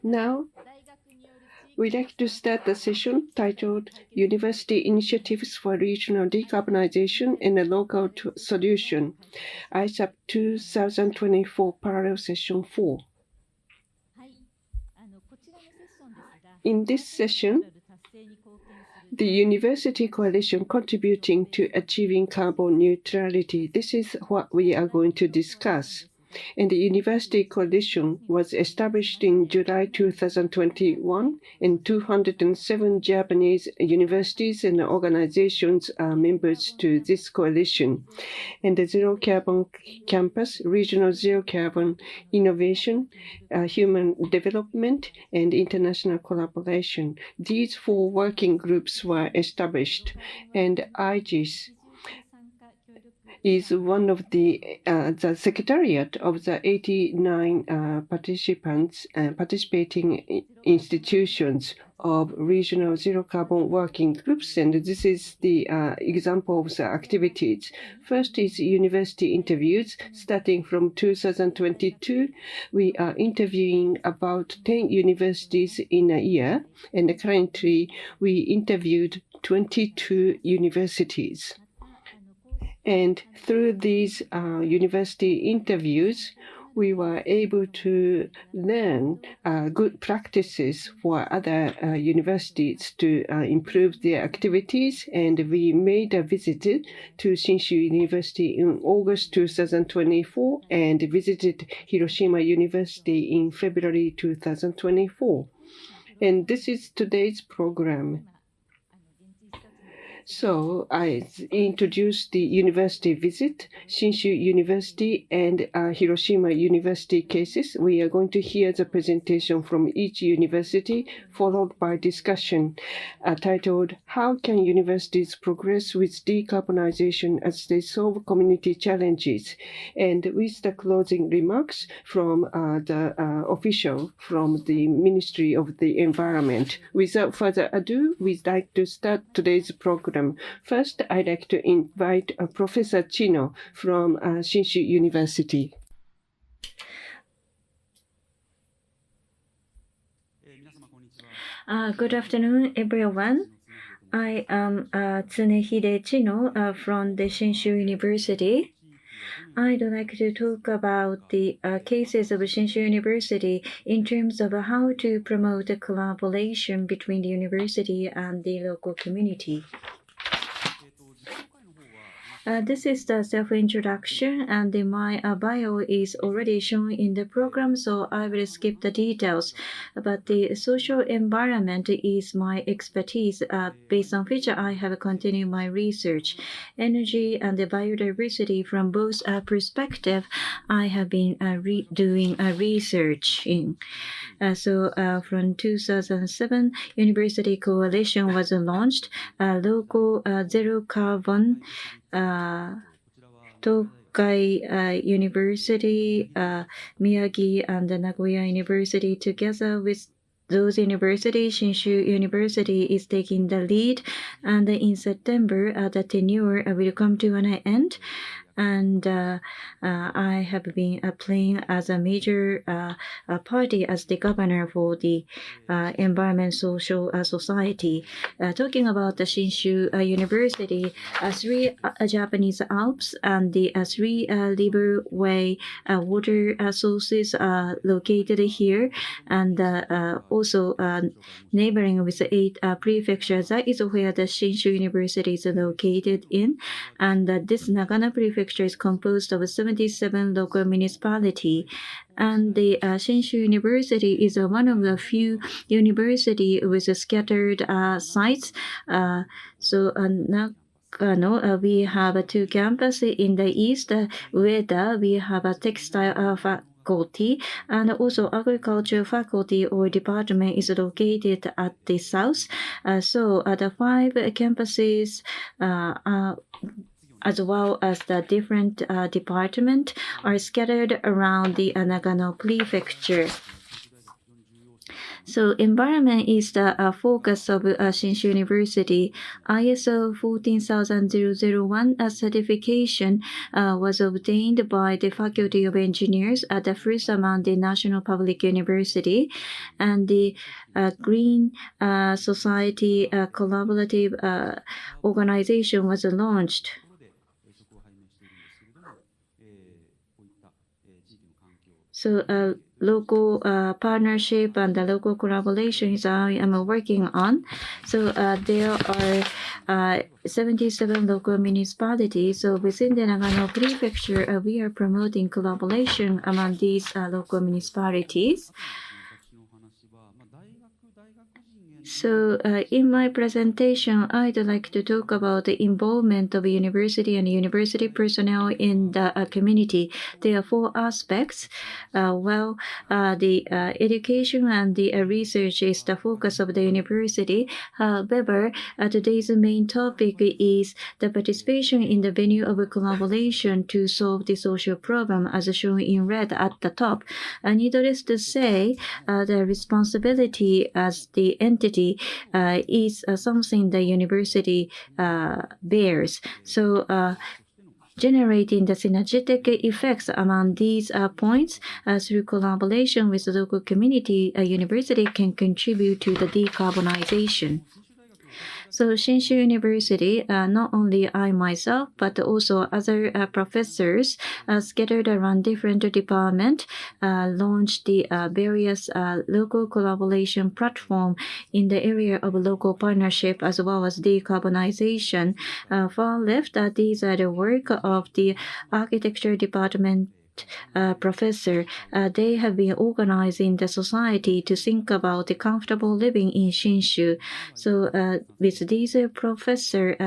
Now, we'd like to start the session titled University Initiatives for Regional Decarbonization and a Local Solution, ISAP2024 Parallel Session 4. In this session, the University Coalition contributing to achieving carbon neutrality. This is what we are going to discuss. And the University Coalition was established in July 2021, and 207 Japanese universities and organizations are members to this coalition. And the Zero Carbon Campus, Regional Zero Carbon Innovation, Human Development, and International Collaboration. These 4 working groups were established, and IGIS is one of the secretariat of the 89 participating institutions of regional zero carbon working groups, and this is the example of the activities. First is university interviews. Starting from 2022, we are interviewing about 10 universities in a year, and currently we interviewed 22 universities. And through these university interviews, we were able to learn good practices for other universities to improve their activities. And we made a visit to Shinshu University in August 2024 and visited Hiroshima University in February 2024. And this is today's program. So I introduced the university visit, Shinshu University and Hiroshima University cases. We are going to hear the presentation from each university, followed by discussion titled, How Can Universities Progress with Decarbonization as They Solve Community Challenges? And with the closing remarks from the official from the Ministry of the Environment. Without further ado, we'd like to start today's program. First, I'd like to invite Professor Chino from Shinshu University. Good afternoon, everyone. I am Tsunehide Chino from the Shinshu University. I'd like to talk about the cases of Shinshu University in terms of how to promote a collaboration between the university and the local community. This is the self-introduction, and my bio is already shown in the program, so I will skip the details. But the social environment is my expertise, based on which I have continued my research. Energy and the biodiversity from both perspectives, I have been doing research in. From 2007, University Coalition was launched, local zero carbon Tokai University, Miyagi, and Nagoya University together with those universities. Shinshu University is taking the lead, and in September, the tenure will come to an end. And I have been playing as a major party as the governor for the Environment Social Society. Talking about the Shinshu University, 3 Japanese Alps and the 3 riverway water sources are located here, and also neighboring with 8 prefectures. That is where the Shinshu University is located in, and this Nagano Prefecture is composed of 77 local municipalities, and the Shinshu University is one of the few universities with scattered sites. Nagano, we have 2 campuses in the east. Ueda, we have a textile faculty, and also agriculture faculty or department is located at the south. The 5 campuses as well as the different departments are scattered around the Nagano Prefecture. So environment is the focus of Shinshu University. ISO 14001 certification was obtained by the Faculty of Engineers at the first among the National Public University, and the Green Society Collaborative Organization was launched. So local partnership and the local collaboration is I am working on. So there are 77 local municipalities. So within the Nagano Prefecture, we are promoting collaboration among these local municipalities. So in my presentation, I'd like to talk about the involvement of university and university personnel in the community. There are 4 aspects. The education and the research is the focus of the university. However, today's main topic is the participation in the venue of a collaboration to solve the social problem, as shown in red at the top. Needless to say, the responsibility as the entity is something the university bears. So generating the synergetic effects among these points through collaboration with the local community, a university can contribute to the decarbonization. So Shinshu University, not only I myself, but also other professors scattered around different departments, launched the various local collaboration platform in the area of local partnership as well as decarbonization. Far left, these are the work of the architecture department professor. They have been organizing the society to think about the comfortable living in Shinshu. So with these professors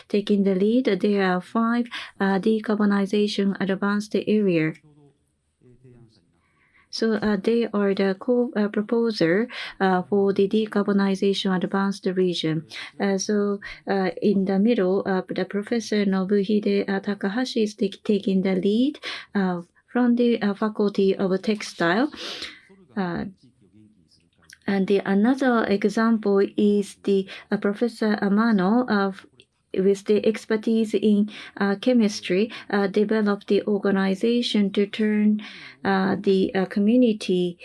taking the lead, there are 5 decarbonization advanced area. So they are the co-proposer for the decarbonization advanced region. So in the middle, the Professor Nobuhide Takahashi is taking the lead from the Faculty of Textile. And another example is the Professor Amano with the expertise in chemistry, developed the organization to turn the community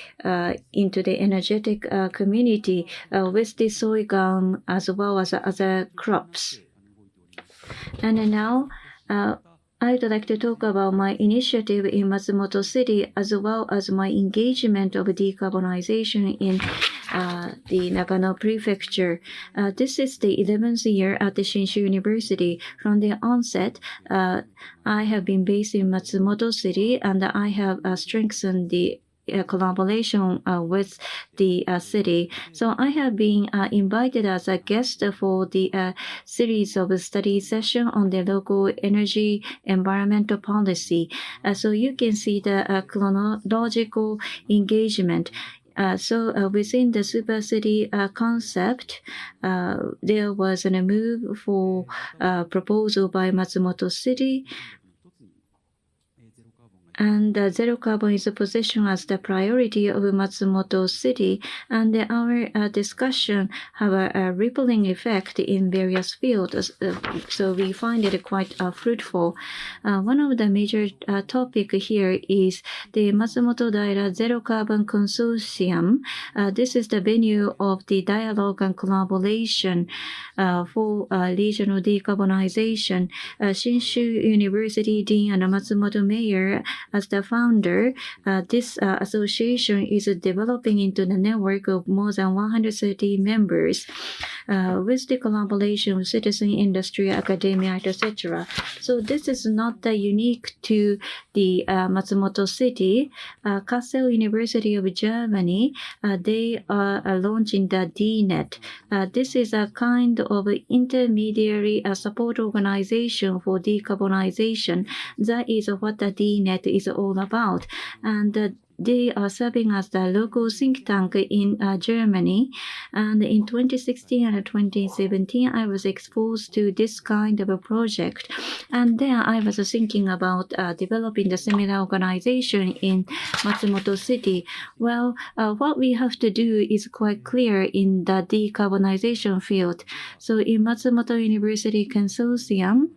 into the energetic community with the sorghum as well as other crops. And now I'd like to talk about my initiative in Matsumoto City as well as my engagement of decarbonization in the Nagano Prefecture. This is the 11th year at the Shinshu University. From the onset, I have been based in Matsumoto City, and I have strengthened the collaboration with the city. So I have been invited as a guest for the series of study session on the local energy environmental policy. So you can see the chronological engagement. So within the super city concept, there was a move for proposal by Matsumoto City. And zero carbon is positioned as the priority of Matsumoto City, and our discussion have a rippling effect in various fields. So we find it quite fruitful. One of the major topic here is the Matsumoto Daira Zero Carbon Consortium. This is the venue of the dialogue and collaboration for regional decarbonization. Shinshu University Dean and Matsumoto Mayor as the founder, this association is developing into the network of more than 130 members with the collaboration with citizen industry, academia, etc. So this is not unique to the Matsumoto City. Kassel University of Germany, they are launching the DNet. This is a kind of intermediary support organization for decarbonization. That is what the DNet is all about. And they are serving as the local think tank in Germany. And in 2016 and 2017, I was exposed to this kind of a project. And then I was thinking about developing the similar organization in Matsumoto City. Well, what we have to do is quite clear in the decarbonization field. So in Matsumoto University Consortium,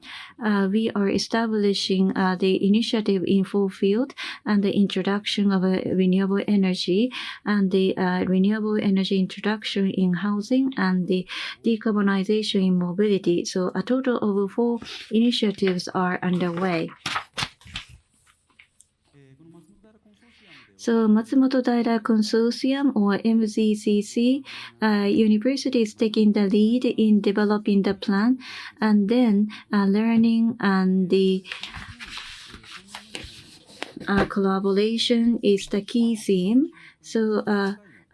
we are establishing the initiative in 4 fields and the introduction of renewable energy and the renewable energy introduction in housing and the decarbonization in mobility. So a total of 4 initiatives are underway. So Matsumoto Daira Consortium, or MZCC, university is taking the lead in developing the plan, and then learning and the collaboration is the key theme. So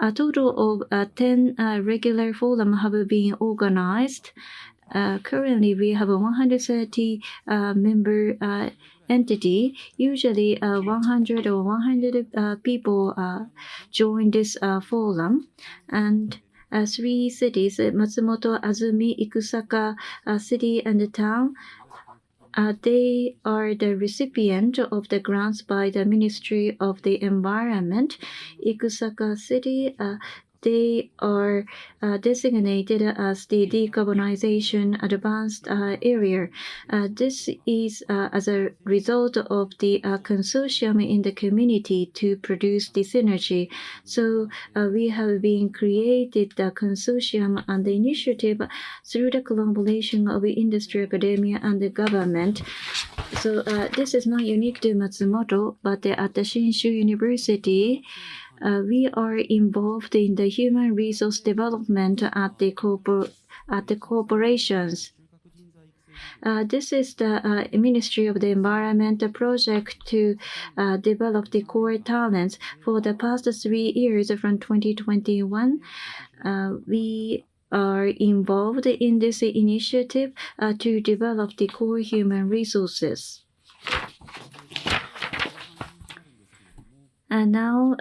a total of 10 regular forums have been organized. Currently, we have a 130 member entity. Usually 100 or 100 people join this forum. And 3 cities, Matsumoto, Azumi, Ikusaka city and the town, they are the recipient of the grants by the Ministry of the Environment. Ikusaka City, they are designated as the decarbonization advanced area. This is as a result of the consortium in the community to produce this energy. So we have been created the consortium and the initiative through the collaboration of industry, academia, and the government. So this is not unique to Matsumoto, but at the Shinshu University, we are involved in the human resource development at the corporations. This is the Ministry of the Environment project to develop the core talents. For the past 3 years from 2021, we are involved in this initiative to develop the core human resources. And now,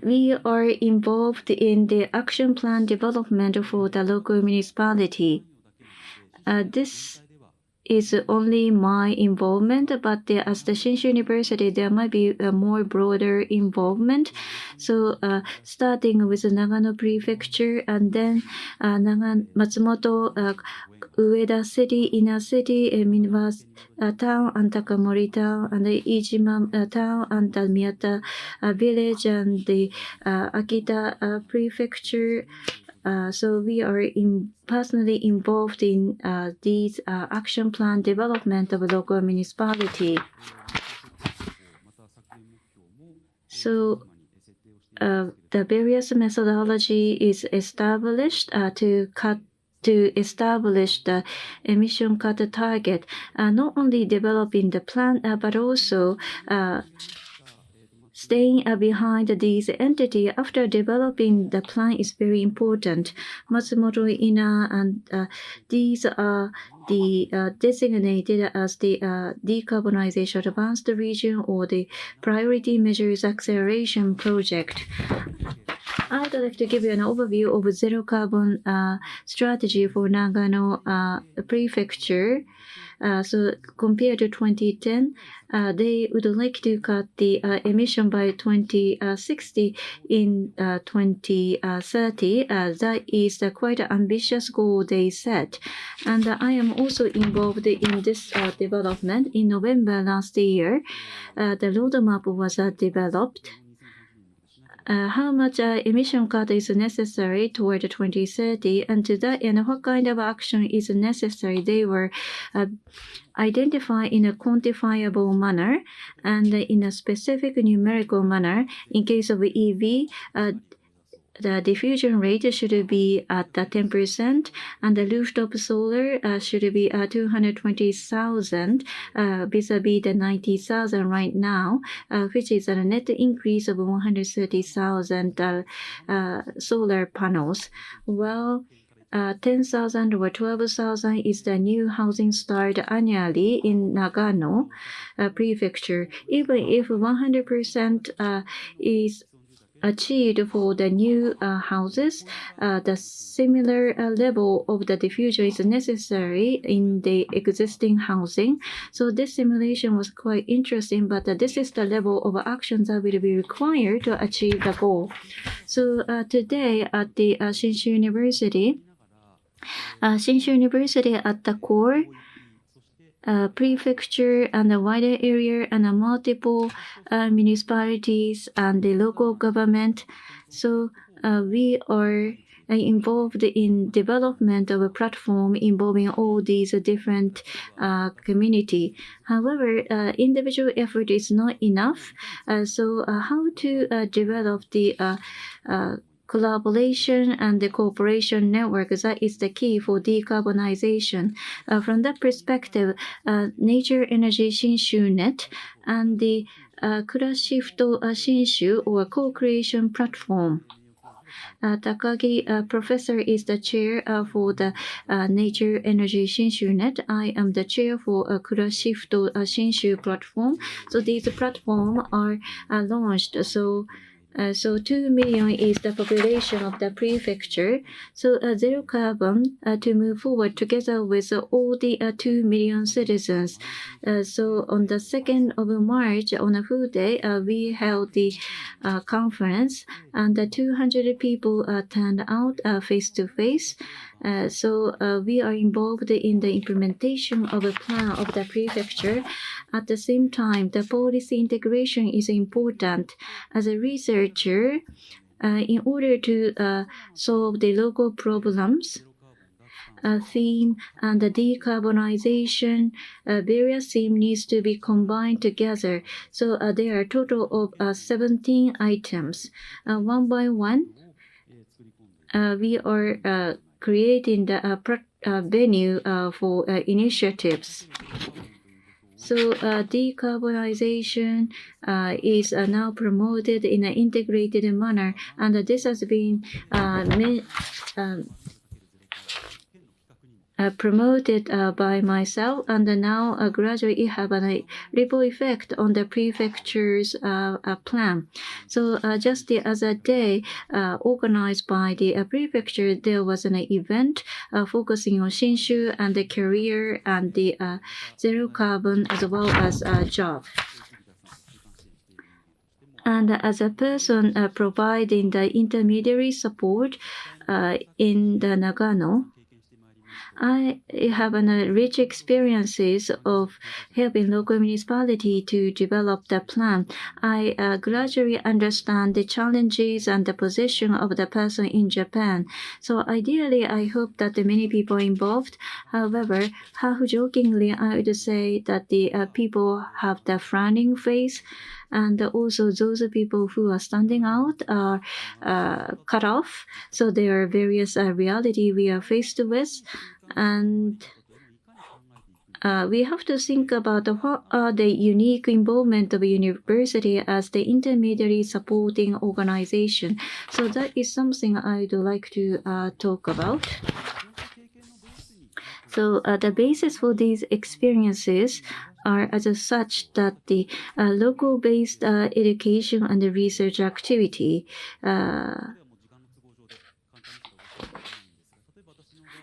we are involved in the action plan development for the local municipality. This is only my involvement, but as the Shinshu University, there might be a more broader involvement. So starting with Nagano Prefecture and then Matsumoto, Ueda City, Inner City, Minwa Town, and Takamori Town, and the Ijima Town, and the Miyata Village, and the Akita Prefecture. So we are personally involved in these action plan development of local municipality. So the various methodology is established to establish the emission cut target, not only developing the plan, but also staying behind these entities after developing the plan is very important. Matsumoto, Ina, and these are the designated as the decarbonization advanced region or the priority measures acceleration project. I'd like to give you an overview of zero carbon strategy for Nagano Prefecture. So compared to 2010, they would like to cut the emission by 2060 in 2030. That is quite an ambitious goal they set. And I am also involved in this development. In November last year, the roadmap was developed. How much emission cut is necessary toward 2030, and to that end, what kind of action is necessary. They were identified in a quantifiable manner and in a specific numerical manner. In case of EV, the diffusion rate should be at 10%, and the rooftop solar should be 220,000 vis-a-vis the 90,000 right now, which is a net increase of 130,000 solar panels. Well, 10,000 or 12,000 is the new housing start annually in Nagano Prefecture. Even if 100% is achieved for the new houses, the similar level of the diffusion is necessary in the existing housing. So this simulation was quite interesting, but this is the level of actions that will be required to achieve the goal. So today at the Shinshu University, at the core, prefecture and a wider area and multiple municipalities and the local government. So we are involved in development of a platform involving all these different community. However, individual effort is not enough. So how to develop the collaboration and the cooperation network, that is the key for decarbonization. From that perspective, Nature Energy Shinshu Net and the Kurashifto Shinshu or co-creation platform. Takagi professor is the chair for the Nature Energy Shinshu Net. I am the chair for Kurashifto Shinshu platform. So these platforms are launched. So 2 million is the population of the prefecture. So zero carbon to move forward together with all the 2 million citizens. So on the 2nd of March, on a full day, we held the conference, and 200 people turned out face to face. So we are involved in the implementation of a plan of the prefecture. At the same time, the policy integration is important. As a researcher, in order to solve the local problems, theme and the decarbonization, various themes needs to be combined together. So there are a total of 17 items. One by one, we are creating the venue for initiatives. So decarbonization is now promoted in an integrated manner, and this has been promoted by myself, and now gradually have a ripple effect on the prefecture's plan. So just the other day, organized by the prefecture, there was an event focusing on Shinshu and the career and the zero carbon as well as job. And as a person providing the intermediary support in the Nagano, I have rich experiences of helping local municipality to develop the plan. I gradually understand the challenges and the position of the person in Japan. So ideally, I hope that many people are involved. However, half jokingly, I would say that the people have the frowning face, and also those people who are standing out are cut off. So there are various reality we are faced with. And we have to think about what are the unique involvement of a university as the intermediary supporting organization. So that is something I would like to talk about. So the basis for these experiences are as such that the local-based education and the research activity.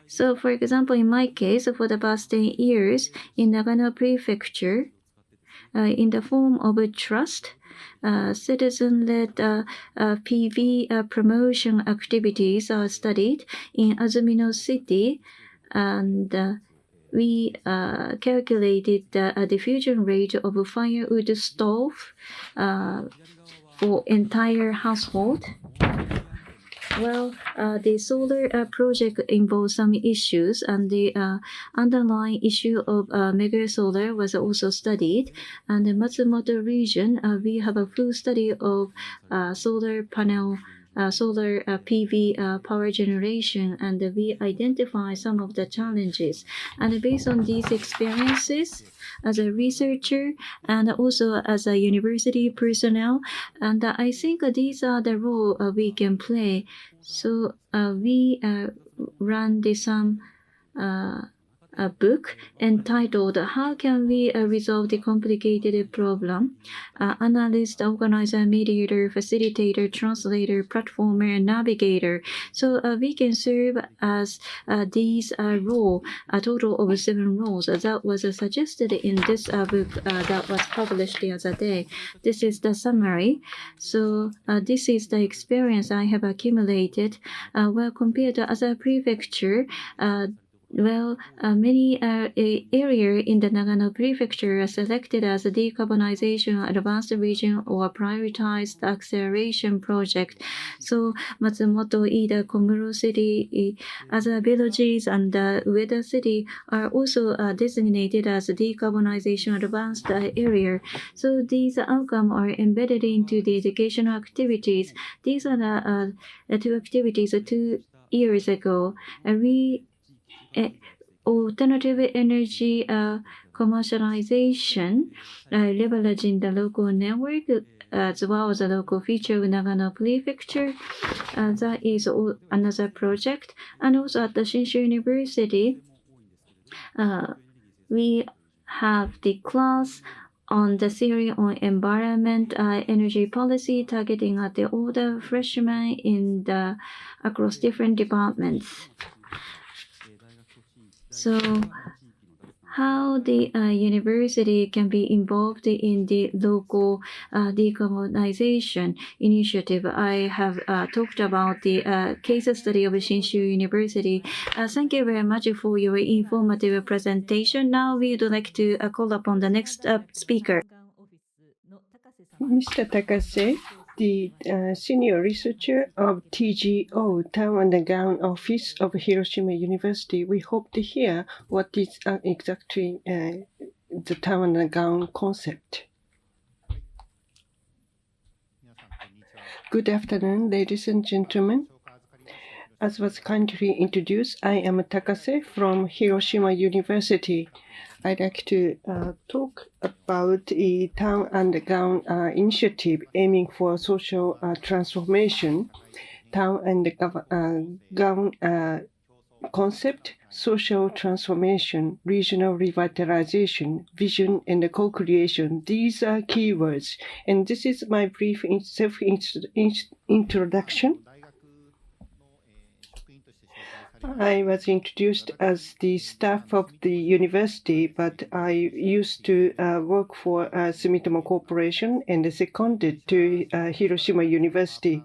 So, for example, in my case, for the past 10 years in Nagano Prefecture, in the form of a trust, citizen-led PV promotion activities are studied in Azumino City, and we calculated the diffusion rate of a firewood stove for entire household. Well, the solar project involves some issues, and the underlying issue of mega solar was also studied. And the Matsumoto region, we have a full study of solar panel, solar PV power generation, and we identify some of the challenges. And based on these experiences, as a researcher and also as a university personnel, and I think these are the role we can play. So we ran some a book entitled How Can We Resolve the Complicated Problem? Analyst, organizer, mediator, facilitator, translator, platformer, and navigator. So we can serve as these roles, a total of 7 roles. That was suggested in this book that was published the other day. This is the summary. So this is the experience I have accumulated. Well, compared to other prefecture, many areas in the Nagano Prefecture are selected as a decarbonization advanced region or prioritized acceleration project. So Matsumoto, Ida, Komuro City, other villages, and Ueda City are also designated as a decarbonization advanced area. So these outcomes are embedded into the educational activities. These are the 2 activities 2 years ago. Alternative energy commercialization, leveraging the local network as well as the local feature of Nagano Prefecture. That is another project. And also at the Shinshu University, we have the class on the theory on environment energy policy targeting at the older freshmen across different departments. So how the university can be involved in the local decarbonization initiative. I have talked about the case study of Shinshu University. Thank you very much for your informative presentation. Now we would like to call upon the next speaker. Mr. Takase, the senior researcher of TGO, Town and Gown Office of Hiroshima University. We hope to hear what is exactly the Town and Gown concept. Good afternoon, ladies and gentlemen. As was kindly introduced, I am Takase from Hiroshima University. I'd like to talk about the Town and Gown initiative aiming for social transformation. Town and Gown concept, social transformation, regional revitalization, vision, and co-creation. These are keywords. And this is my brief self-introduction. I was introduced as the staff of the university, but I used to work for Sumitomo Corporation and seconded to Hiroshima University.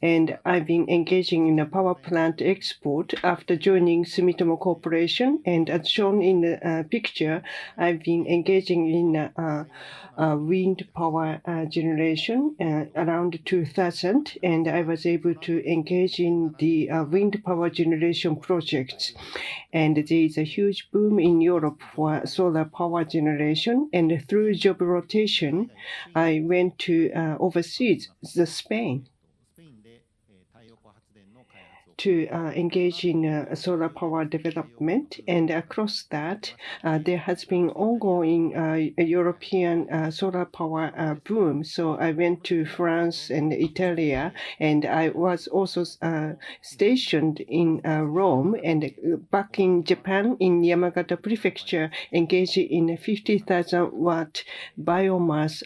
And I've been engaging in a power plant export after joining Sumitomo Corporation. And as shown in the picture, I've been engaging in wind power generation around 2000. And I was able to engage in the wind power generation projects. And there is a huge boom in Europe for solar power generation. And through job rotation, I went to overseas, Spain, to engage in solar power development. And across that, there has been ongoing European solar power boom. So I went to France and Italy, and I was also stationed in Rome, and back in Japan, in Yamagata Prefecture, engaged in a 50,000 watt biomass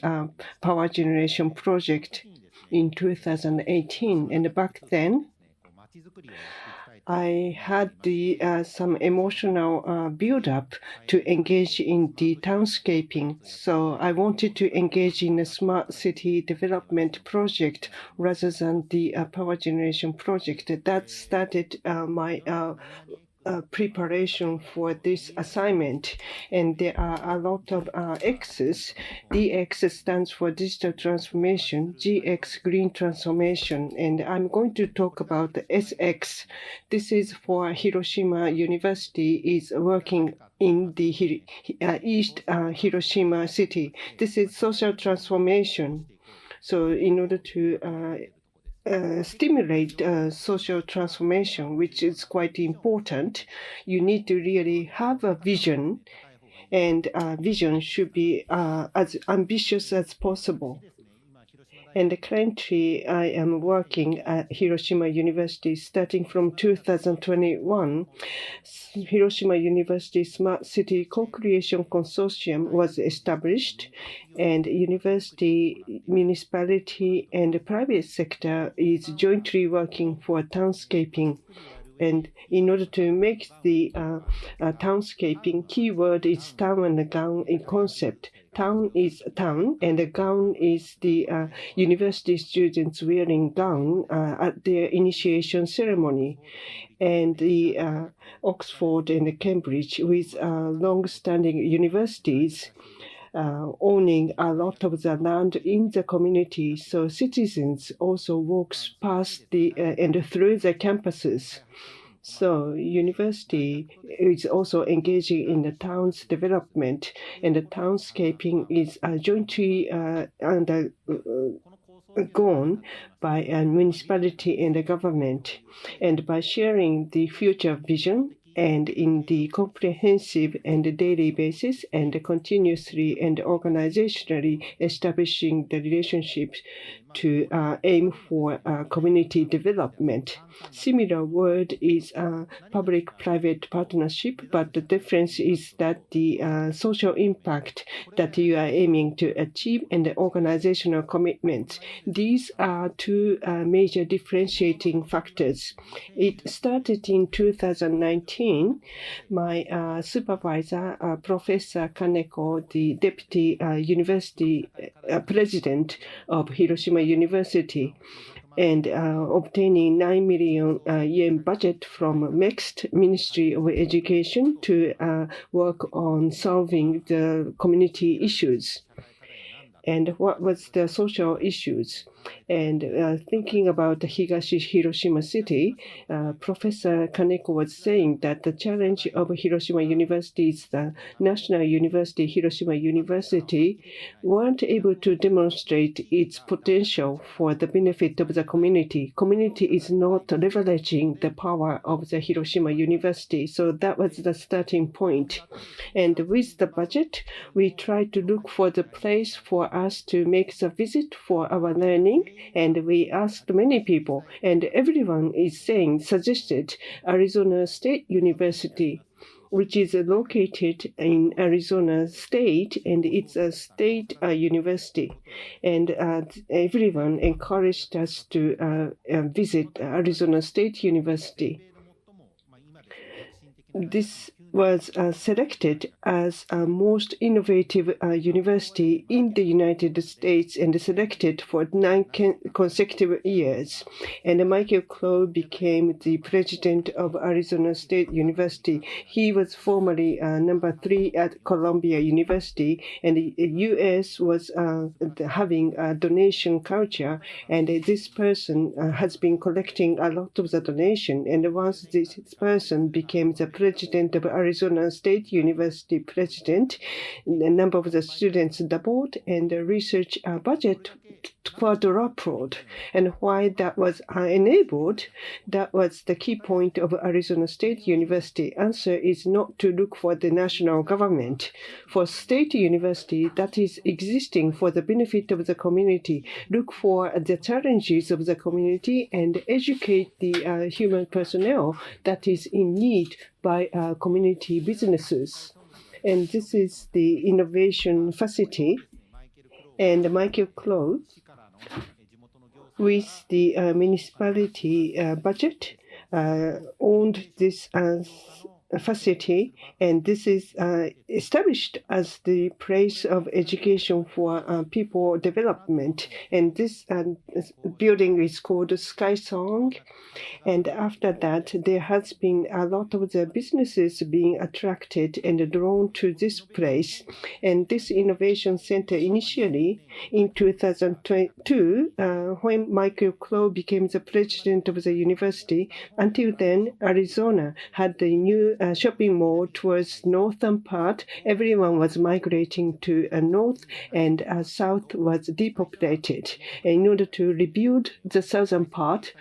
power generation project in 2018. And back then, I had some emotional build-up to engage in the townscaping. So I wanted to engage in a smart city development project rather than the power generation project. That started my preparation for this assignment. And there are a lot of X's. DX stands for digital transformation, GX green transformation, and I'm going to talk about the SX. This is for Hiroshima University is working in the East Hiroshima city. This is social transformation. So in order to stimulate social transformation, which is quite important, you need to really have a vision, and vision should be as ambitious as possible. And currently, I am working at Hiroshima University starting from 2021. Hiroshima University Smart City Co-Creation Consortium was established, and university, municipality, and the private sector is jointly working for townscaping. And in order to make the townscaping, keyword is town and gown in concept. Town is town, and the gown is the university students wearing gown at their initiation ceremony. And the Oxford and Cambridge, with long-standing universities, owning a lot of the land in the community, so citizens also walks past the and through the campuses. So university is also engaging in the town's development, and the townscaping is jointly undergone by a municipality and the government. And by sharing the future vision and in the comprehensive and daily basis and continuously and organizationally establishing the relationships to aim for community development. Similar word is public-private partnership, but the difference is that the social impact that you are aiming to achieve and the organizational commitments. These are two major differentiating factors. It started in 2019. My supervisor, Professor Kaneko, the deputy university president of Hiroshima University, and obtaining 9 million yen budget from MEXT, Ministry of Education, to work on solving the community issues. And what was the social issues? And thinking about the Higashi Hiroshima City, Professor Kaneko was saying that the challenge of Hiroshima University is the National University, Hiroshima University, weren't able to demonstrate its potential for the benefit of the community. Community is not leveraging the power of the Hiroshima University. So that was the starting point. And with the budget, we tried to look for the place for us to make the visit for our learning. And we asked many people, and everyone is suggested Arizona State University, which is located in Arizona State, and it's a state university. And everyone encouraged us to visit Arizona State University. This was selected as a most innovative university in the United States and selected for 9 consecutive years. And Michael Crow became the president of Arizona State University. He was formerly number 3 at Columbia University, and the U.S. was having a donation culture, and this person has been collecting a lot of the donation. And once this person became the president of Arizona State University president, the number of the students doubled and the research budget quadrupled. And why that was enabled, that was the key point of Arizona State University. Answer is not to look for the national government. For state university that is existing for the benefit of the community, look for the challenges of the community and educate the human personnel that is in need by community businesses. And this is the innovation facility. And Michael Crow, with the municipality budget, owned this facility, and this is established as the place of education for people development. And this building is called Sky Song. And after that, there has been a lot of the businesses being attracted and drawn to this place. And this innovation center initially in 2002, when Michael Crow became the president of the university, until then, Arizona had the new shopping mall towards northern part. Everyone was migrating to north, and south was depopulated. And in order to rebuild the southern part,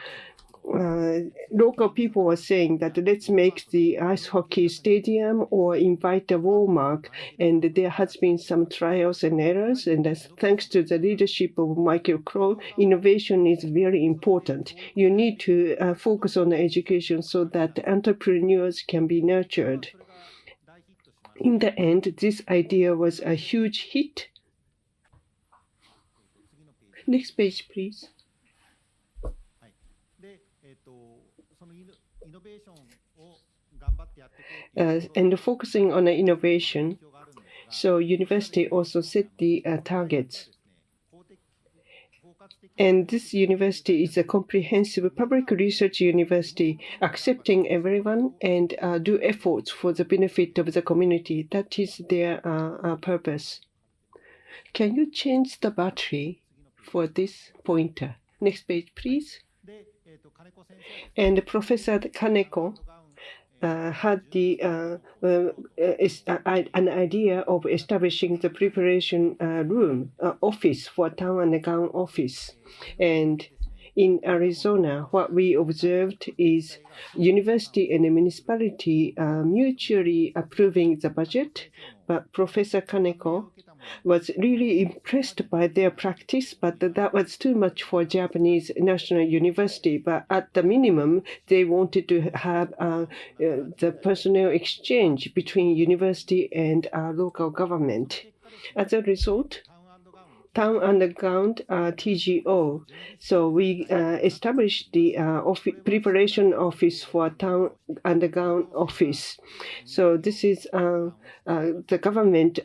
local people were saying that let's make the ice hockey stadium or invite a Walmart. And there has been some trials and errors. And thanks to the leadership of Michael Crow, innovation is very important. You need to focus on education so that entrepreneurs can be nurtured. In the end, this idea was a huge hit. Next page, please. And focusing on innovation, so university also set the targets. And this university is a comprehensive public research university, accepting everyone and do efforts for the benefit of the community. That is their purpose. Can you change the battery for this pointer? Next page, please. And Professor Kaneko had an idea of establishing the preparation room office for town and gown office. And in Arizona, what we observed is university and municipality mutually approving the budget, but Professor Kaneko was really impressed by their practice, but that was too much for Japanese National University. But at the minimum, they wanted to have the personnel exchange between university and local government. As a result, town underground TGO. So we established the preparation office for town underground office. So this is the government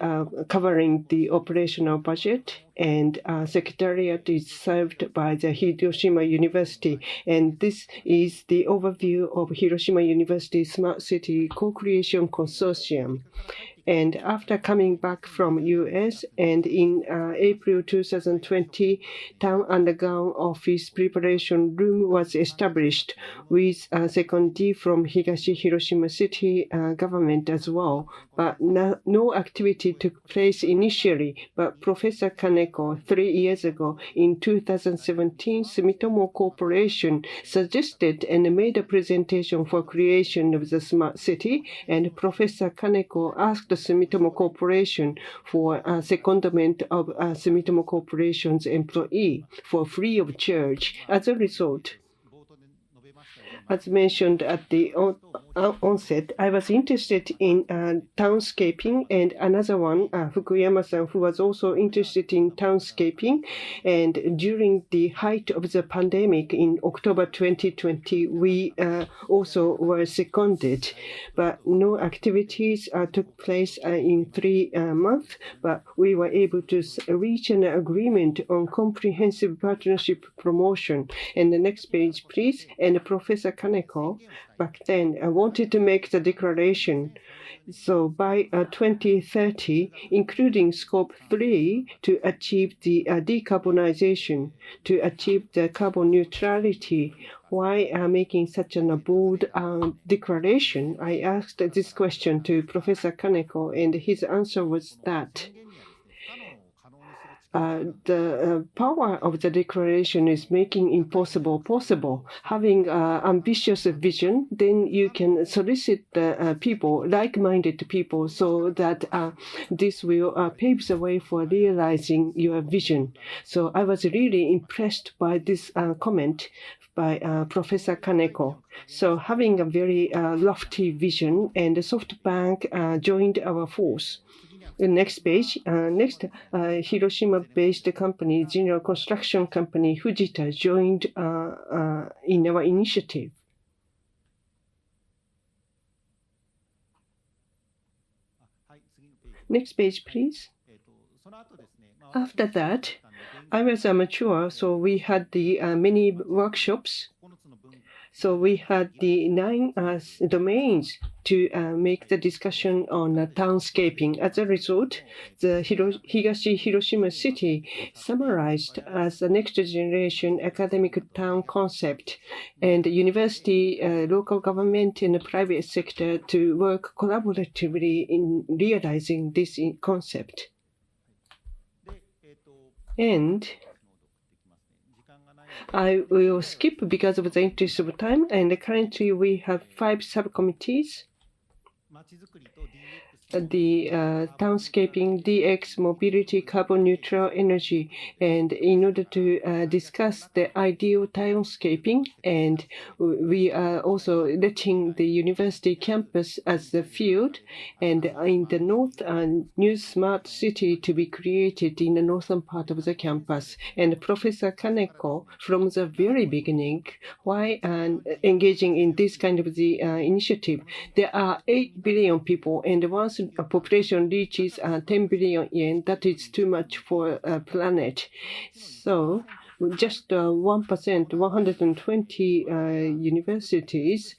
covering the operational budget, and secretariat is served by the Hiroshima University. And this is the overview of Hiroshima University Smart City Co-Creation Consortium. And after coming back from US, and in April 2020, Town Underground Office Preparation Room was established with a secondee from Higashi Hiroshima City government as well. But no activity took place initially. But Professor Kaneko, 3 years ago, in 2017, Sumitomo Corporation suggested and made a presentation for creation of the smart city, and Professor Kaneko asked the Sumitomo Corporation for a secondment of Sumitomo Corporation's employee for free of charge. As a result, as mentioned at the onset, I was interested in townscaping, and another one, Fukuyama-san, who was also interested in townscaping. And during the height of the pandemic in October 2020, we also were seconded, but no activities took place in 3 months, but we were able to reach an agreement on comprehensive partnership promotion. And the next page, please. And Professor Kaneko, back then, wanted to make the declaration. So by 2030, including Scope 3, to achieve the decarbonization, to achieve the carbon neutrality. Why making such a bold declaration? I asked this question to Professor Kaneko, and his answer was that the power of the declaration is making impossible possible. Having ambitious vision, then you can solicit the people, like-minded people, so that this will pave the way for realizing your vision. So I was really impressed by this comment by Professor Kaneko. So having a very lofty vision, and SoftBank joined our force. The next page. Next, Hiroshima-based company, general construction company Fujita, joined in our initiative. Next page, please. After that, I was mature, so we had the many workshops. So we had the 9 domains to make the discussion on townscaping. As a result, the Higashi Hiroshima City summarized as a next generation academic town concept, and university, local government, and the private sector to work collaboratively in realizing this concept. And I will skip because of the interest of time, and currently we have 5 subcommittees. The townscaping, DX, mobility, carbon neutral energy, and in order to discuss the ideal townscaping, and we are also letting the university campus as the field, and in the north, a new smart city to be created in the northern part of the campus. And Professor Kaneko, from the very beginning, why engaging in this kind of the initiative? There are 8 billion people, and once a population reaches 10 billion yen, that is too much for a planet. So just 1%, 120 universities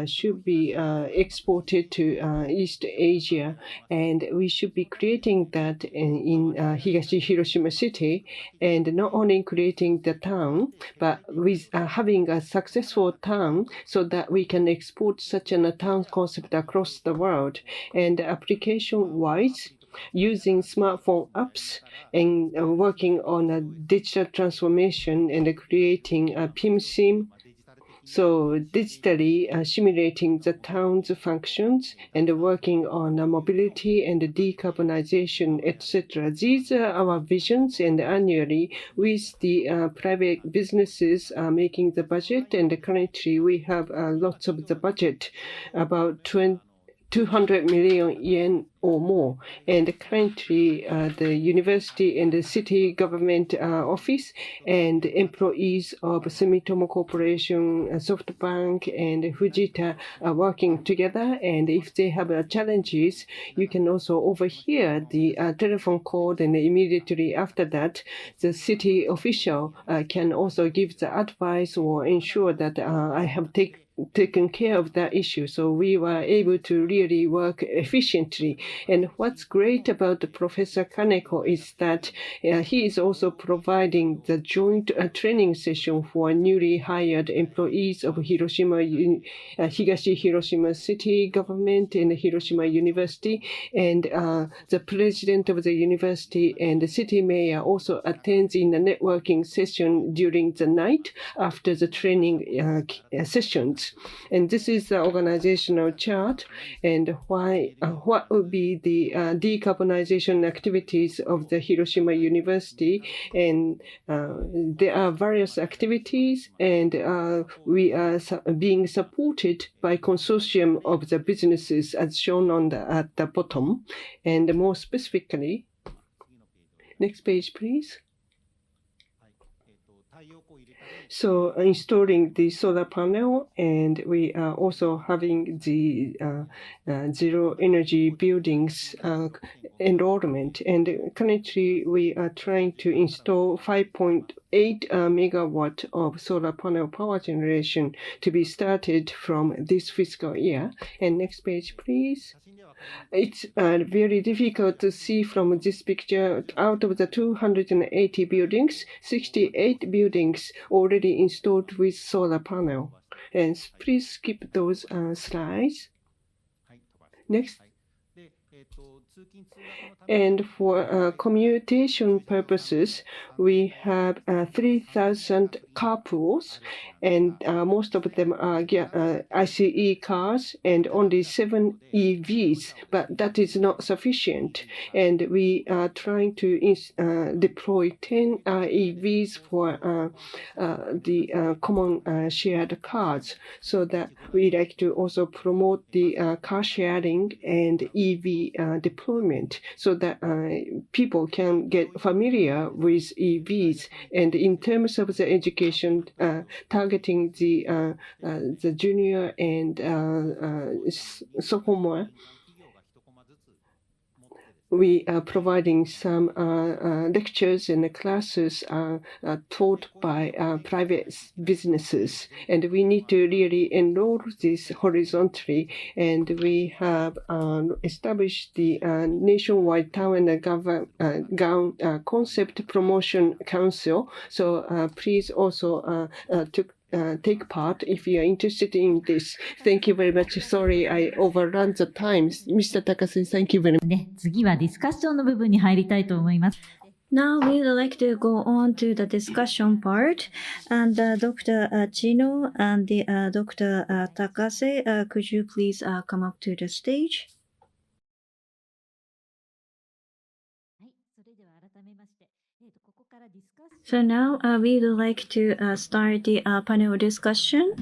should be exported to East Asia, and we should be creating that in Higashi Hiroshima City, and not only creating the town, but with having a successful town so that we can export such a town concept across the world. And application-wise, using smartphone apps and working on a digital transformation and creating a PIM SIM. So digitally simulating the town's functions and working on mobility and decarbonization, etc. These are our visions, and annually with the private businesses making the budget, and currently we have lots of the budget, about 200 million yen or more. And currently, the university and the city government office and employees of Sumitomo Corporation, SoftBank, and Fujita are working together. And if they have challenges, you can also overhear the telephone call, and immediately after that, the city official can also give the advice or ensure that I have taken care of that issue. So we were able to really work efficiently. And what's great about Professor Kaneko is that he is also providing the joint training session for newly hired employees of Higashi Hiroshima City government and Hiroshima University. And the president of the university and the city mayor also attends in the networking session during the night after the training sessions. And this is the organizational chart, and what would be the decarbonization activities of the Hiroshima University. And there are various activities, and we are being supported by consortium of the businesses as shown at the bottom. And more specifically, next page please. So installing the solar panel, and we are also having the zero energy buildings enrollment. And currently we are trying to install 5.8 megawatt of solar panel power generation to be started from this fiscal year. And next page, please. It's very difficult to see from this picture. Out of the 280 buildings, 68 buildings already installed with solar panel. And please skip those slides. Next. And for commutation purposes, we have 3,000 carpools, and most of them are ICE cars and only 7 EVs, but that is not sufficient. And we are trying to deploy 10 EVs for the common shared cars, so that we like to also promote the car sharing and EV deployment, so that people can get familiar with EVs. And in terms of the education, targeting the junior and sophomore, we are providing some lectures and classes taught by private businesses, and we need to really enroll this horizontally. And we have established the nationwide town and gown concept promotion council. So please also take part if you are interested in this. Thank you very much. Sorry, I overran the time. Mr. Takase, thank you very much. 次はディスカッションの部分に入りたいと思います。Now we would like to go on to the discussion part, and Dr. Chino and Dr. Takase, could you please come up to the stage? So now we would like to start the panel discussion.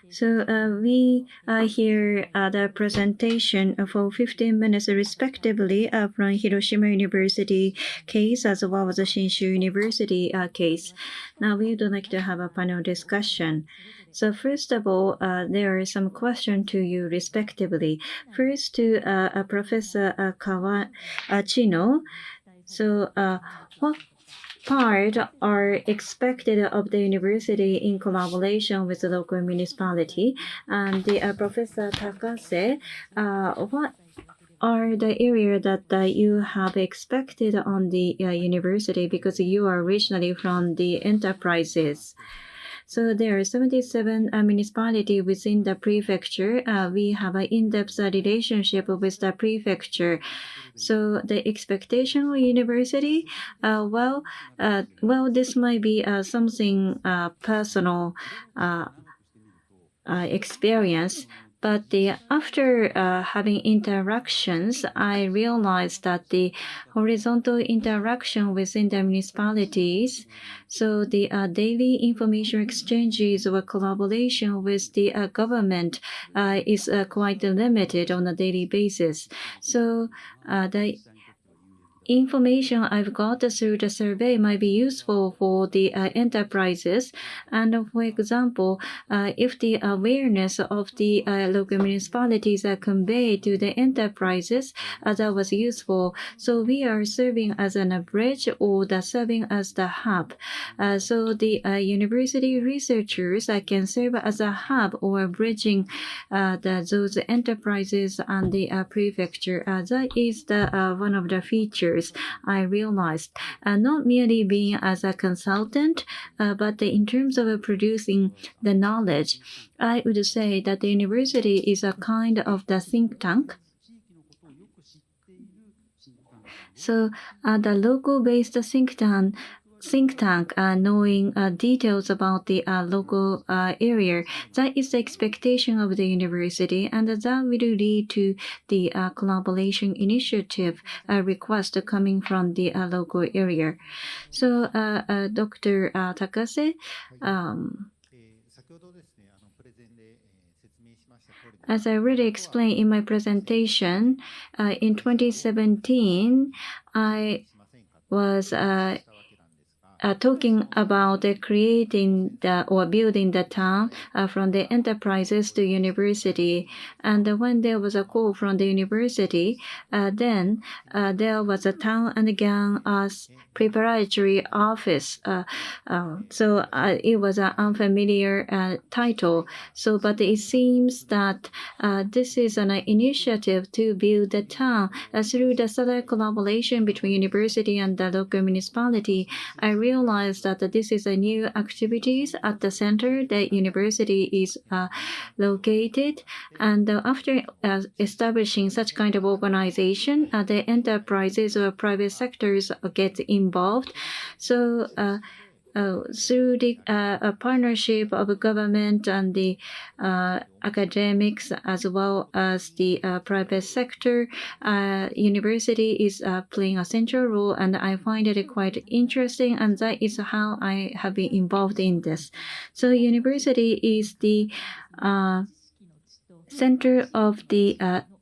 So we hear the presentation for 15 minutes respectively from Hiroshima University case as well as the Shinshu University case. Now we would like to have a panel discussion. So first of all, there are some questions to you respectively. First to Professor Chino. So what part are expected of the university in collaboration with the local municipality? And Professor Takase, what are the area that you have expected on the university because you are originally from the enterprises? So there are 77 municipalities within the prefecture. We have an in-depth relationship with the prefecture. So the expectation of university, this might be something personal experience. But after having interactions, I realized that the horizontal interaction within the municipalities, so the daily information exchanges or collaboration with the government is quite limited on a daily basis. So the information I've got through the survey might be useful for the enterprises. And for example, if the awareness of the local municipalities are conveyed to the enterprises, that was useful. So we are serving as a bridge or serving as the hub. So the university researchers can serve as a hub or bridging those enterprises and the prefecture. That is one of the features I realized, not merely being as a consultant, but in terms of producing the knowledge, I would say that the university is a kind of the think tank. So the local-based think tank knowing details about the local area. That is the expectation of the university, and that will lead to the collaboration initiative request coming from the local area. So Dr. Takase, as I already explained in my presentation, in 2017, I was talking about creating or building the town from the enterprises to university. And when there was a call from the university, then there was a town and gang preparatory office. So it was an unfamiliar title. So, but it seems that this is an initiative to build the town through the southern collaboration between university and the local municipality. I realized that this is a new activities at the center that university is located, and after establishing such kind of organization, the enterprises or private sectors get involved. So through the partnership of government and the academics as well as the private sector, university is playing a central role, and I find it quite interesting, and that is how I have been involved in this. So university is the center of the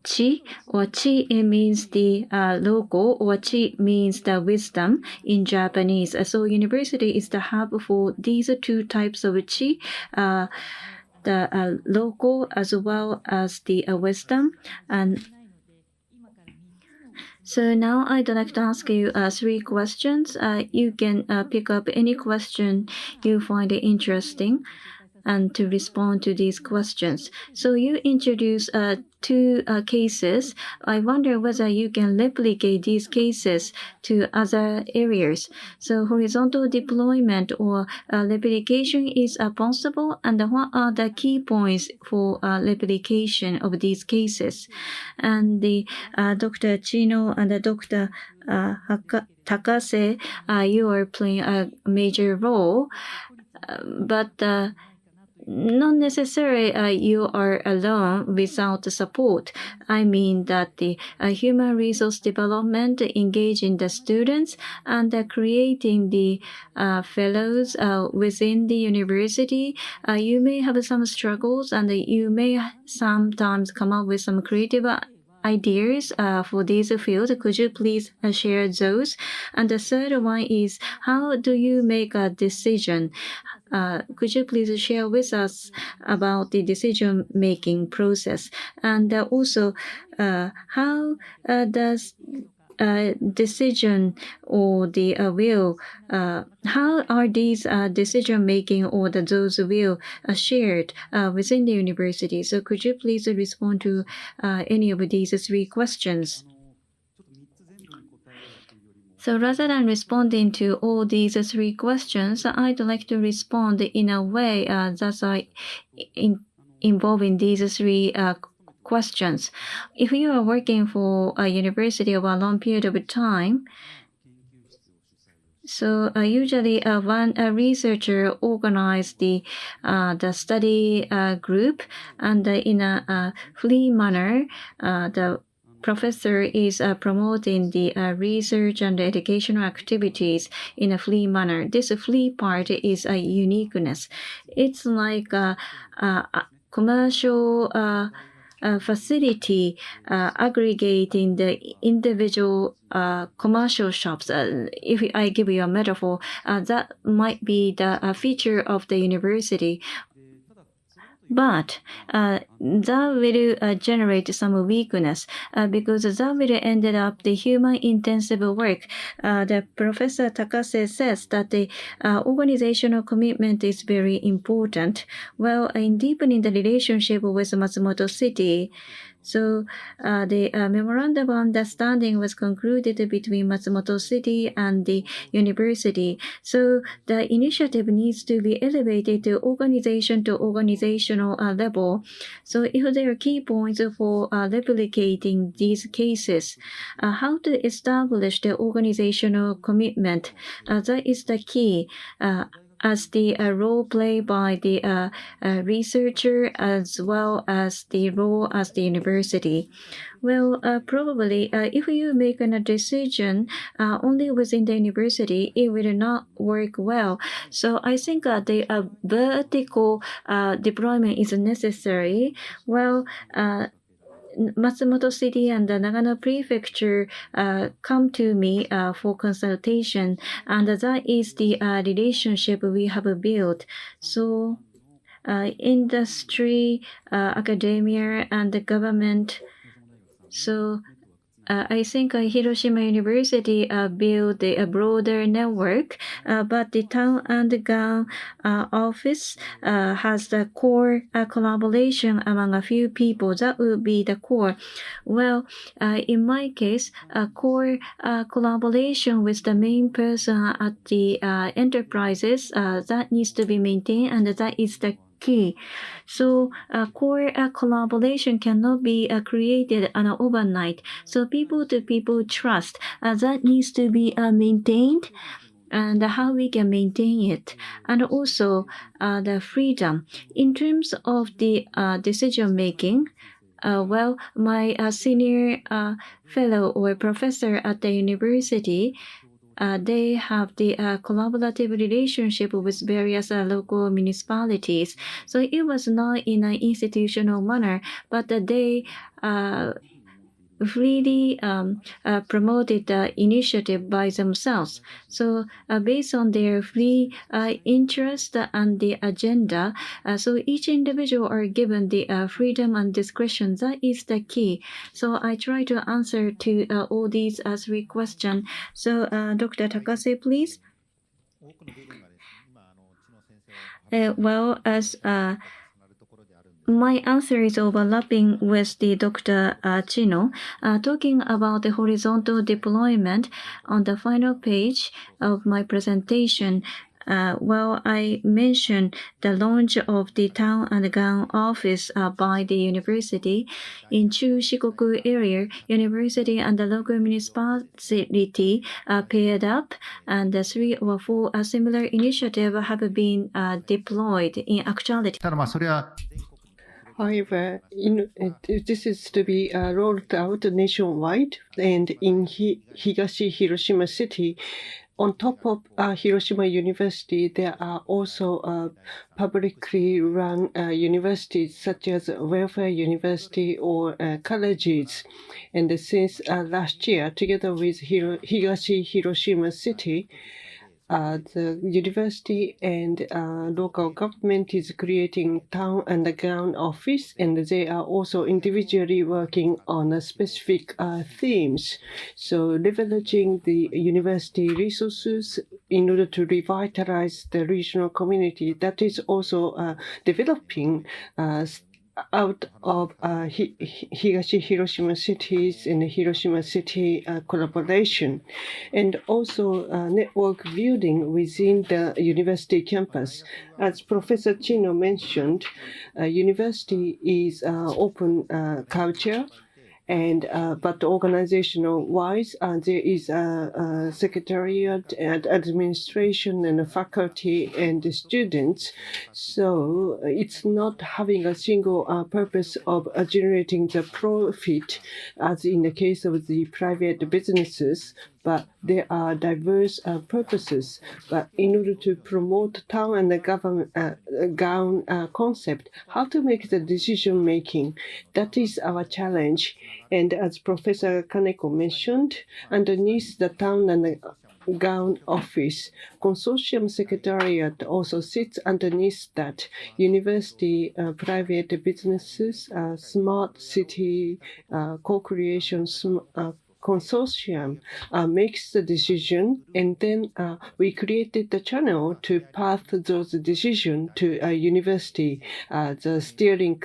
chi, or chi means the local, or chi means the wisdom in Japanese. So university is the hub for these two types of chi, the local as well as the wisdom. And so now I'd like to ask you 3 questions. You can pick up any question you find interesting. and to respond to these questions. So you introduce two cases. I wonder whether you can replicate these cases to other areas. So horizontal deployment or replication is possible, and what are the key points for replication of these cases? And Dr. Chino and Dr. Takase, you are playing a major role, but not necessarily you are alone without the support. I mean that the human resource development engaging the students and creating the fellows within the university. You may have some struggles, and you may sometimes come up with some creative ideas for this field. Could you please share those? And the third one is, how do you make a decision? Could you please share with us about the decision-making process? And also, how does decision or the will, how are these decision-making or those will shared within the university? So could you please respond to any of these three questions? So rather than responding to all these three questions, I'd like to respond in a way that's involving these three questions. If you are working for a university over a long period of time, so usually one researcher organizes the study group, and in a free manner, the professor is promoting the research and educational activities in a free manner. This free part is a uniqueness. It's like a commercial facility aggregating the individual commercial shops. If I give you a metaphor, that might be the feature of the university. But that will generate some weakness because that will end up the human intensive work. The Professor Takase says that the organizational commitment is very important. Well, in deepening the relationship with Matsumoto City, so the memorandum of understanding was concluded between Matsumoto City and the university. So the initiative needs to be elevated to organizational level. So if there are key points for replicating these cases, how to establish the organizational commitment, that is the key. As the role played by the researcher as well as the role as the university. Well, probably if you make a decision only within the university, it will not work well. So I think the vertical deployment is necessary. Well, Matsumoto City and the Nagano Prefecture come to me for consultation, and that is the relationship we have built. So industry, academia, and the government. So I think Hiroshima University built a broader network, but the town and the gown office has the core collaboration among a few people. That would be the core. Well, in my case, core collaboration with the main person at the enterprises, that needs to be maintained, and that is the key. So core collaboration cannot be created overnight. So people-to-people trust that needs to be maintained, and how we can maintain it, and also the freedom in terms of the decision making. Well, my senior fellow or professor at the university, they have the collaborative relationship with various local municipalities. So it was not in an institutional manner, but they freely promoted the initiative by themselves. So based on their free interest and the agenda, so each individual are given the freedom and discretion. That is the key. So I try to answer to all these three questions. So Dr. Takase, please. Well, as my answer is overlapping with the Dr. Chino, talking about the horizontal deployment on the final page of my presentation. Well, I mentioned the launch of the town and gown office by the university in Chu-Shikoku area. University and the local municipality paired up, and the 3 or 4 similar initiatives have been deployed in actuality. However, this is to be rolled out nationwide, and in Higashi Hiroshima City, on top of Hiroshima University, there are also publicly run universities such as Welfare University or colleges. And since last year, together with Higashi Hiroshima City, the university and local government is creating town and gown office, and they are also individually working on specific themes. So leveraging the university resources in order to revitalize the regional community, that is also developing out of Higashi Hiroshima cities and Hiroshima city collaboration, and also network building within the university campus. As Professor Chino mentioned, university is open culture. And but organizational wise, there is a secretariat and administration and faculty and students. So it's not having a single purpose of generating the profit, as in the case of the private businesses, but there are diverse purposes. But in order to promote town and the gown concept, how to make the decision making, that is our challenge. And as Professor Kaneko mentioned, underneath the town and the gown office, consortium secretariat also sits underneath that. University, private businesses, smart city, co-creation, consortium makes the decision, and then we created the channel to pass those decisions to a university, the steering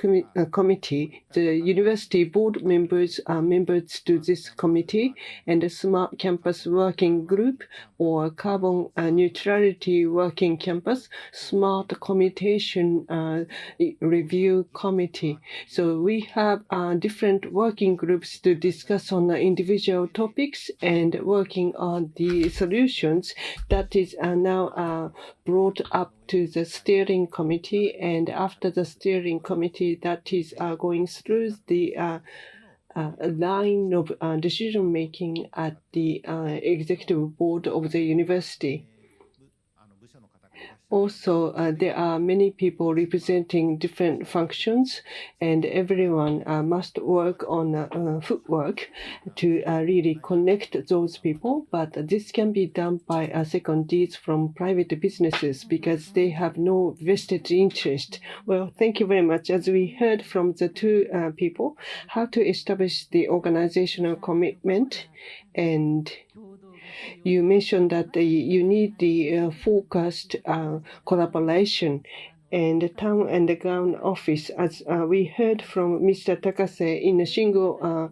committee, the university board members are members to this committee, and the Smart Campus Working Group or Carbon Neutrality Working Campus, Smart Commutation Review Committee. So we have different working groups to discuss on the individual topics and working on the solutions that is now brought up to the steering committee, and after the steering committee that is going through the line of decision making at the executive board of the university. Also, there are many people representing different functions, and everyone must work on footwork to really connect those people. But this can be done by secondees from private businesses because they have no vested interest. Well, thank you very much. As we heard from the two people, how to establish the organizational commitment, and you mentioned that you need the focused collaboration and the town and the gown office. As we heard from Mr. Takase, in a single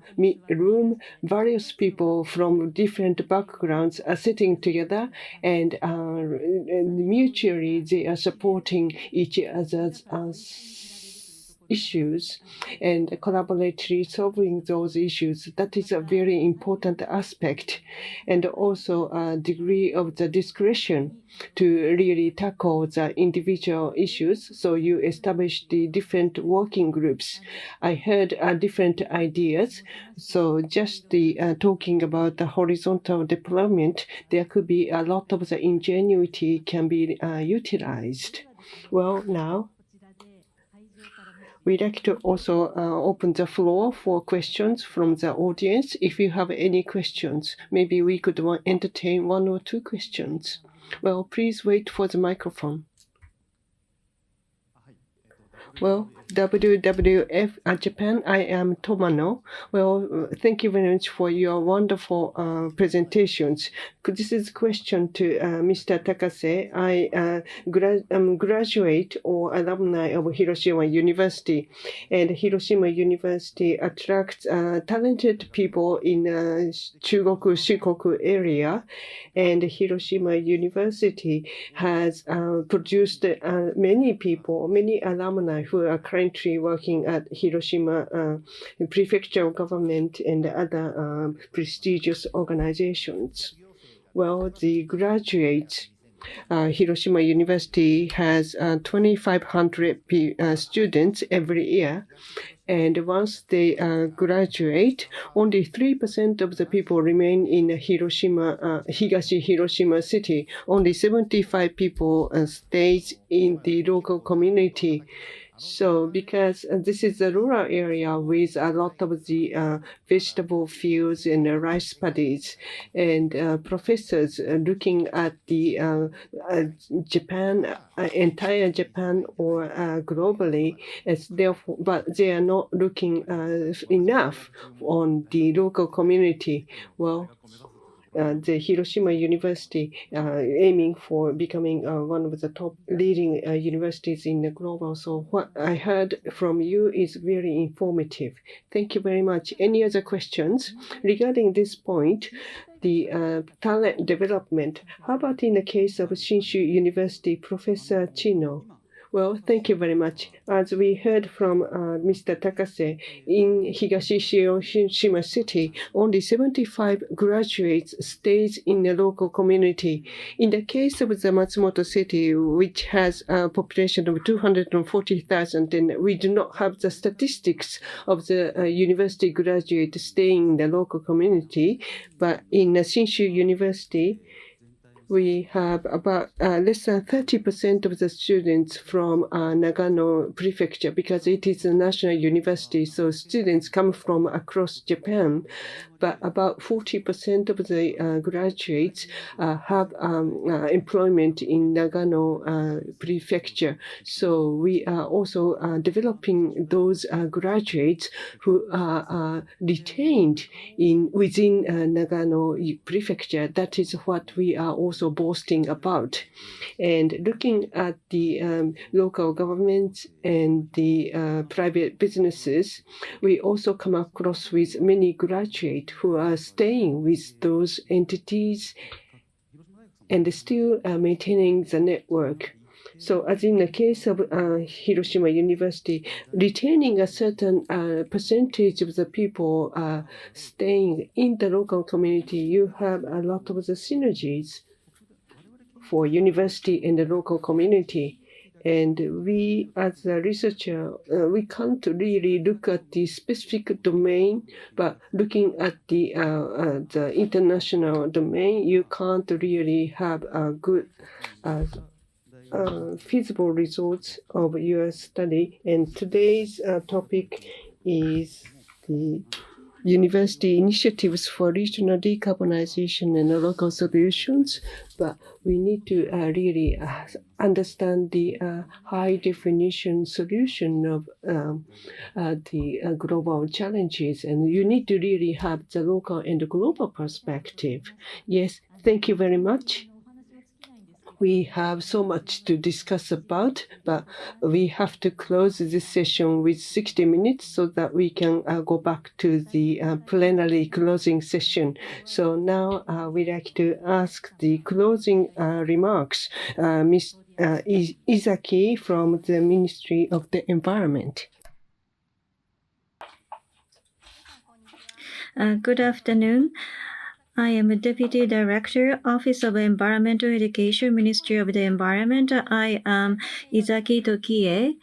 room, various people from different backgrounds are sitting together, and mutually they are supporting each other's issues and collaboratively solving those issues. That is a very important aspect, and also a degree of the discretion to really tackle the individual issues. So you establish the different working groups. I heard different ideas. So just the talking about the horizontal deployment, there could be a lot of the ingenuity can be utilized. Well, now we'd like to also open the floor for questions from the audience. If you have any questions, maybe we could entertain 1 or 2 questions. Well, please wait for the microphone. Well, WWF Japan. I am Tomano. Well, thank you very much for your wonderful presentations. This is a question to Mr. Takase. I am graduate or alumni of Hiroshima University, and Hiroshima University attracts talented people in Chugoku, Shikoku area, and Hiroshima University has produced many people, many alumni who are currently working at Hiroshima Prefecture government and other prestigious organizations. Well, the graduates, Hiroshima University has 2,500 students every year. And once they graduate, only 3% of the people remain in Hiroshima, Higashi Hiroshima city. Only 75 people stays in the local community. So because this is a rural area with a lot of the vegetable fields and rice paddies, and professors looking at the Japan, entire Japan or globally, as therefore, but they are not looking enough on the local community. Well, the Hiroshima University aiming for becoming one of the top leading universities in the global. So what I heard from you is very informative. Thank you very much. Any other questions regarding this point? The talent development. How about in the case of Shinshu University, Professor Chino? Well, thank you very much. As we heard from Mr. Takase, in Higashi Hiroshima City, only 75 graduates stays in the local community. In the case of the Matsumoto City, which has a population of 240,000, and we do not have the statistics of the university graduate staying in the local community, but in Shinshu University, we have about less than 30% of the students from Nagano Prefecture, because it is a national university, so students come from across Japan. But about 40% of the graduates have employment in Nagano Prefecture. So we are also developing those graduates who are retained within Nagano Prefecture. That is what we are also boasting about. And looking at the local governments and the private businesses, we also come across with many graduates who are staying with those entities and still maintaining the network. So as in the case of Hiroshima University, retaining a certain percentage of the people staying in the local community, you have a lot of the synergies for university and the local community. And we, as a researcher, we can't really look at the specific domain, but looking at the international domain, you can't really have a good feasible results of your study. And today's topic is the university initiatives for regional decarbonization and local solutions, but we need to really understand the high definition solution of the global challenges, and you need to really have the local and the global perspective. Yes, thank you very much. We have so much to discuss about, but we have to close this session with 60 minutes so that we can go back to the plenary closing session. So now we'd like to ask the closing remarks. Ms. Izaki from the Ministry of the Environment. Good afternoon. I am a Deputy Director, Office of Environmental Education, Ministry of the Environment. I am Izaki Tokie.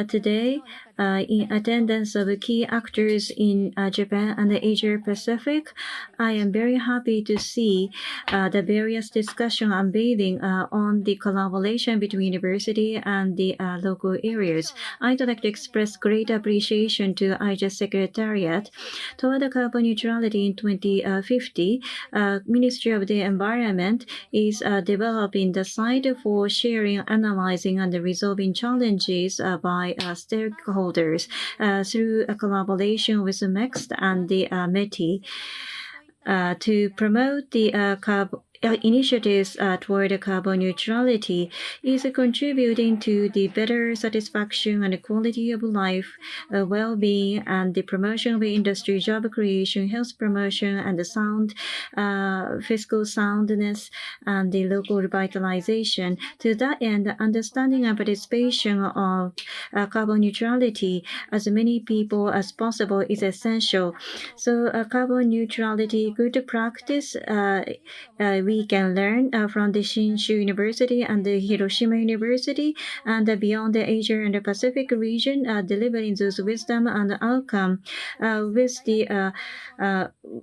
Today, in attendance of key actors in Japan and the Asia Pacific, I am very happy to see the various discussion unveiling on the collaboration between university and the local areas. I'd like to express great appreciation to IJA Secretariat. Toward the carbon neutrality in 2050, Ministry of the Environment is developing the site for sharing, analyzing, and resolving challenges by stakeholders stakeholders through a collaboration with MEXT and the METI to promote the initiatives toward carbon neutrality is contributing to the better satisfaction and quality of life, well-being, and the promotion of industry, job creation, health promotion, and the sound fiscal soundness and the local revitalization. To that end, understanding and participation of carbon neutrality as many people as possible is essential. So carbon neutrality good practice we can learn from the Shinshu University and the Hiroshima University and beyond the Asia and the Pacific region, delivering those wisdom and outcome with the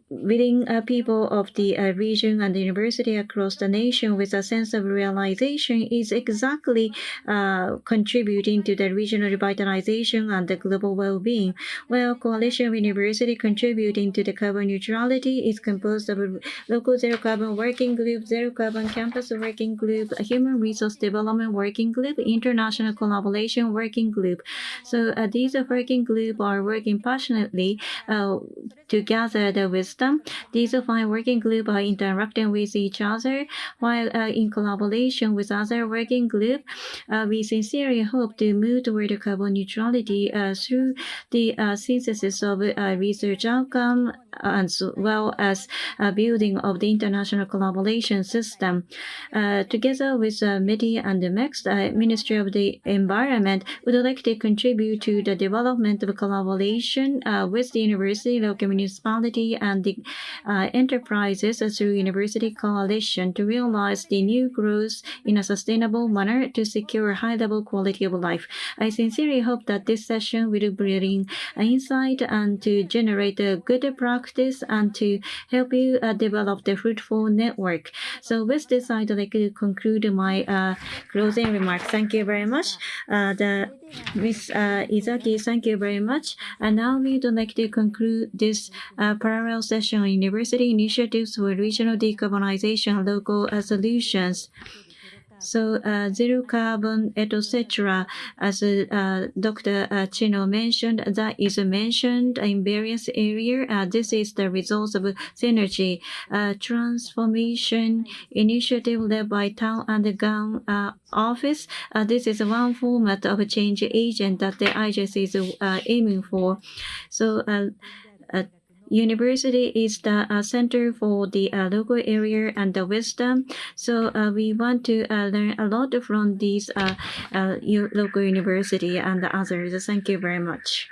willing people of the region and the university across the nation with a sense of realization is exactly contributing to the regional revitalization and the global well-being. While Coalition of University contributing to the carbon neutrality is composed of local zero carbon working group, zero carbon campus working group, a human resource development working group, international collaboration working group. So these working groups are working passionately to gather the wisdom. These 5 working groups are interacting with each other, while in collaboration with other working groups, we sincerely hope to move toward carbon neutrality through the synthesis of research outcome as well as building of the international collaboration system. Together with METI and the MEXT, Ministry of the Environment would like to contribute to the development of collaboration with the university, local municipality, and the enterprises through university coalition to realize the new growth in a sustainable manner to secure high-level quality of life. I sincerely hope that this session will bring insight and to generate a good practice and to help you develop the fruitful network. So with this, I'd like to conclude my closing remarks. Thank you very much. Ms. Izaki, thank you very much. And now we would like to conclude this parallel session on university initiatives for regional decarbonization and local solutions. So zero carbon, etc., as Dr. Chino mentioned, that is mentioned in various areas. This is the result of synergy transformation initiative led by Town and Gown office. This is one format of a change agent that the IGES is aiming for. So university is the center for the local area and the wisdom. So we want to learn a lot from these local university and the others. Thank you very much.